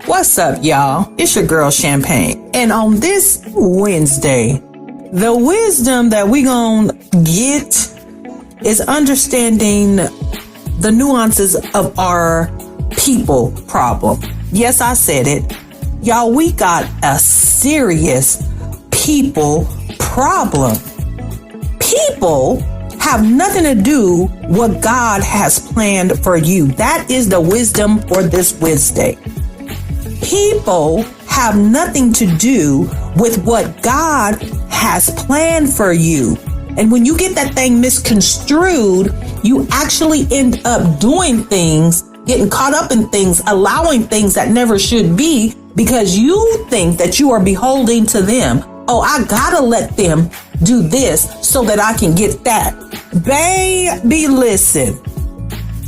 What's up, y'all? It's your girl, Shampayne. And on this Wednesday, the wisdom that we gonna get is understanding the nuances of our people problem. Yes, I said it. Y'all, we got a serious people problem. People have nothing to do what God has planned for you. That is the wisdom for this Wednesday. People have nothing to do with what God has planned for you. And when you get that thing misconstrued, you actually end up doing things, getting caught up in things, allowing things that never should be because you think that you are beholden to them. Oh, I gotta let them do this so that I can get that. Baby, listen.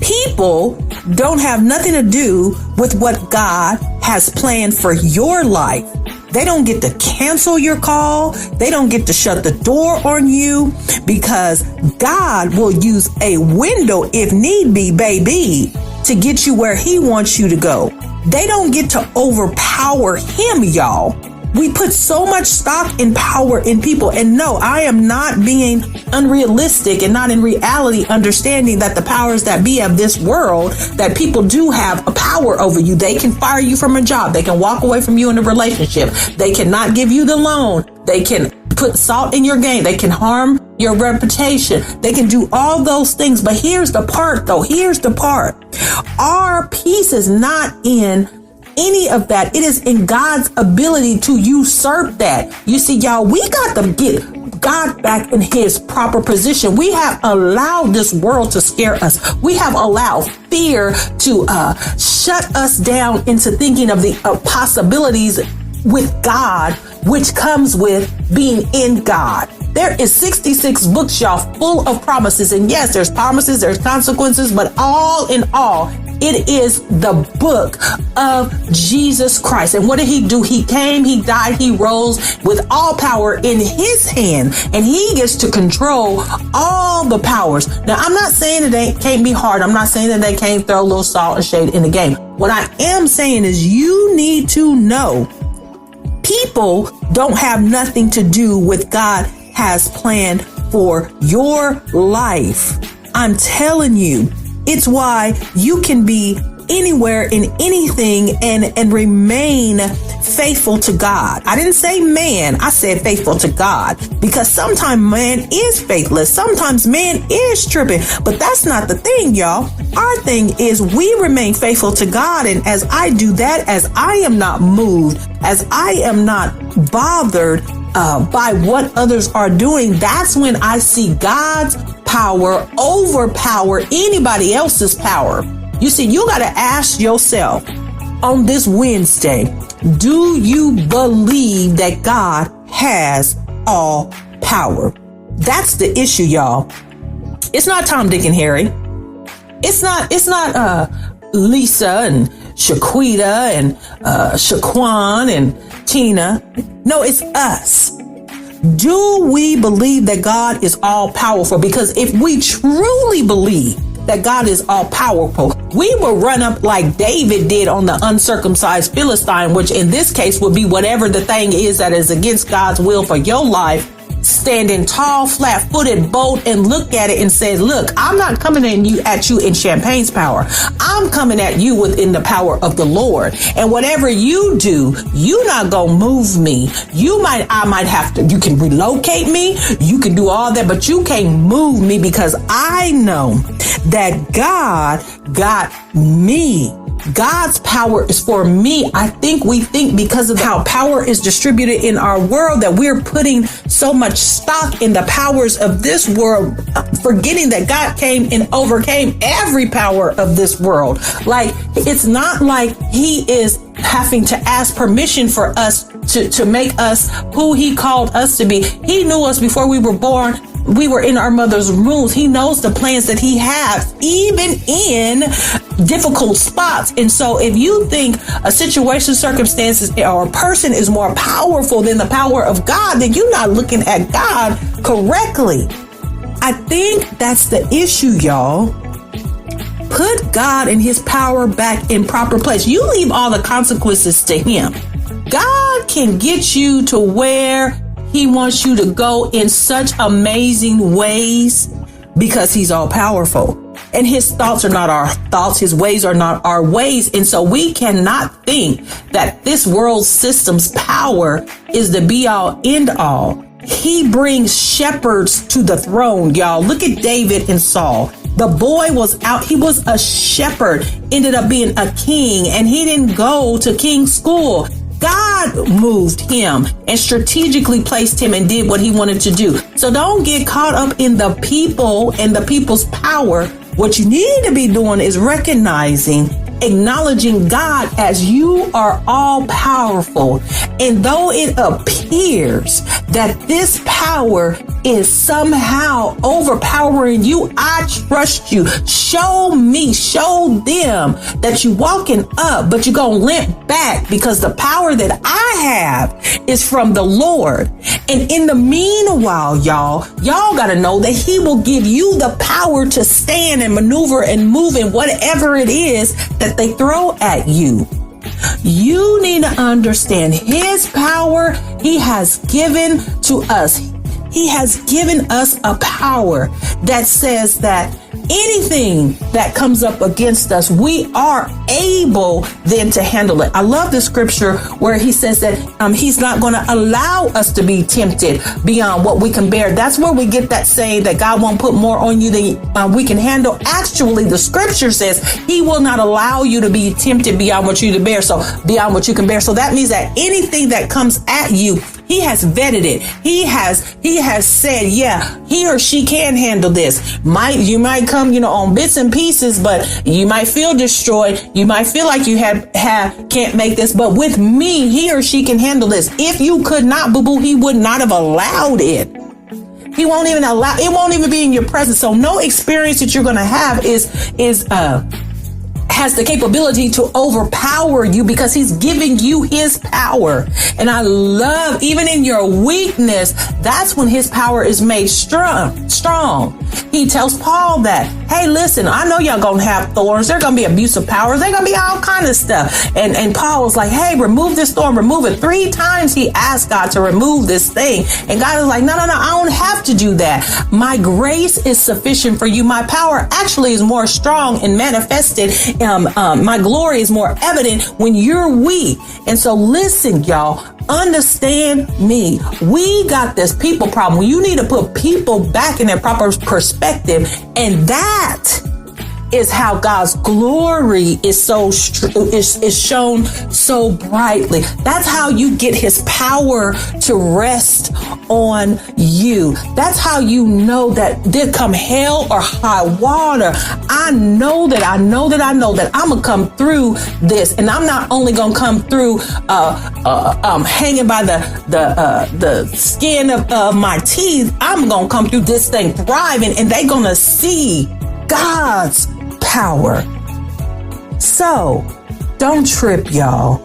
People don't have nothing to do with what God has planned for your life. They don't get to cancel your call. They don't get to shut the door on you because God will use a window if need be, baby, to get you where he wants you to go. They don't get to overpower him, y'all. We put so much stock in power in people. And no, I am not being unrealistic and not in reality understanding that the powers that be of this world, that people do have a power over you. They can fire you from a job. They can walk away from you in a relationship. They cannot give you the loan. They can put salt in your game. They can harm your reputation. They can do all those things. But here's the part though. Here's the part. Our peace is not in any of that. It is in God's ability to usurp that. You see, y'all, we got to get God back in his proper position. We have allowed this world to scare us. We have allowed fear to shut us down into thinking of the possibilities with God, which comes with being in God. There is 66 books, y'all, full of promises. And yes, there's promises, there's consequences, but all in all, it is the book of Jesus Christ. And what did he do? He came, he died, he rose with all power in his hand, and he gets to control all the powers. Now, I'm not saying that they can't be hard. I'm not saying that they can't throw a little salt and shade in the game. What I am saying is you need to know people don't have nothing to do with God has planned for your life. I'm telling you, it's why you can be anywhere in anything and remain faithful to God. I didn't say man, I said faithful to God, because sometimes man is faithless. Sometimes man is tripping, but that's not the thing, y'all. Our thing is we remain faithful to God. And as I do that, as I am not moved, as I am not bothered by what others are doing, that's when I see God's power overpower anybody else's power. You see, you got to ask yourself on this Wednesday, do you believe that God has all power? That's the issue, y'all. It's not Tom, Dick, and Harry. It's not Lisa and Shaquita and Shaquan and Tina. No, it's us. Do we believe that God is all powerful? Because if we truly believe that God is all powerful, we will run up like David did on the uncircumcised Philistine, which in this case would be whatever the thing is that is against God's will for your life, standing tall, flat-footed, bold, and look at it and say, look, I'm not coming at you in Champagne's power. I'm coming at you within the power of the Lord. And whatever you do, you're not going to move me. I might have to, you can relocate me. You can do all that, but you can't move me because I know that God got me. God's power is for me. I think we think because of how power is distributed in our world that we're putting so much stock in the powers of this world, forgetting that God came and overcame every power of this world. Like, it's not like he is having to ask permission for us to make us who he called us to be. He knew us before we were born. We were in our mother's wombs. He knows the plans that he has, even in difficult spots. And so if you think a situation, circumstances, or a person is more powerful than the power of God, then you're not looking at God correctly. I think that's the issue, y'all. put God and his power back in proper place. You leave all the consequences to him. God can get you to where he wants you to go in such amazing ways because he's all powerful. And his thoughts are not our thoughts. His ways are not our ways. And so we cannot think that this world system's power is the be all end all. He brings shepherds to the throne, y'all. Look at David and Saul. The boy was out. He was a shepherd, ended up being a king, and he didn't go to king's school. God moved him and strategically placed him and did what he wanted to do. So don't get caught up in the people and the people's power. What you need to be doing is recognizing, acknowledging God as you are all powerful. And though it appears that this power is somehow overpowering you, I trust you. Show me, show them that you walking up, but you're going to limp back because the power that I have is from the Lord. And in the meanwhile, y'all got to know that he will give you the power to stand and maneuver and move in whatever it is that they throw at you. You need to understand his power he has given to us. He has given us a power that says that anything that comes up against us, we are able then to handle it. I love the scripture where he says that he's not going to allow us to be tempted beyond what we can bear. That's where we get that saying that God won't put more on you than we can handle. Actually, the scripture says he will not allow you to be tempted beyond what you can bear. So that means that anything that comes at you, he has vetted it. He has said, yeah, he or she can handle this. You might come, on bits and pieces, but you might feel destroyed. You might feel like you can't make this, but with me, he or she can handle this. If you could not, boo-boo, he would not have allowed it. He won't even allow, it won't even be in your presence. So no experience that you're going to have has the capability to overpower you because he's giving you his power. And I love, even in your weakness, that's when his power is made strong. He tells Paul that, hey, listen, I know y'all gonna have thorns. There gonna be abusive powers. There gonna be all kind of stuff. And Paul was like, hey, remove this thorn, remove it. 3 times he asked God to remove this thing. And God is like, no, I don't have to do that. My grace is sufficient for you. My power actually is more strong and manifested. My glory is more evident when you're weak. And so listen, y'all, understand me. We got this people problem. You need to put people back in their proper perspective. And that is how God's glory is shown so brightly. That's how you get his power to rest on you. That's how you know that there come hell or high water. I know that I'm gonna come through this, and I'm not only gonna come through hanging by the skin of my teeth. I'm gonna come through this thing thriving, and they're gonna see God's power. So don't trip, y'all.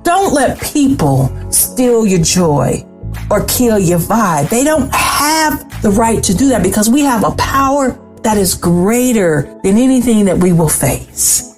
Don't let people steal your joy or kill your vibe. They don't have the right to do that because we have a power that is greater than anything that we will face.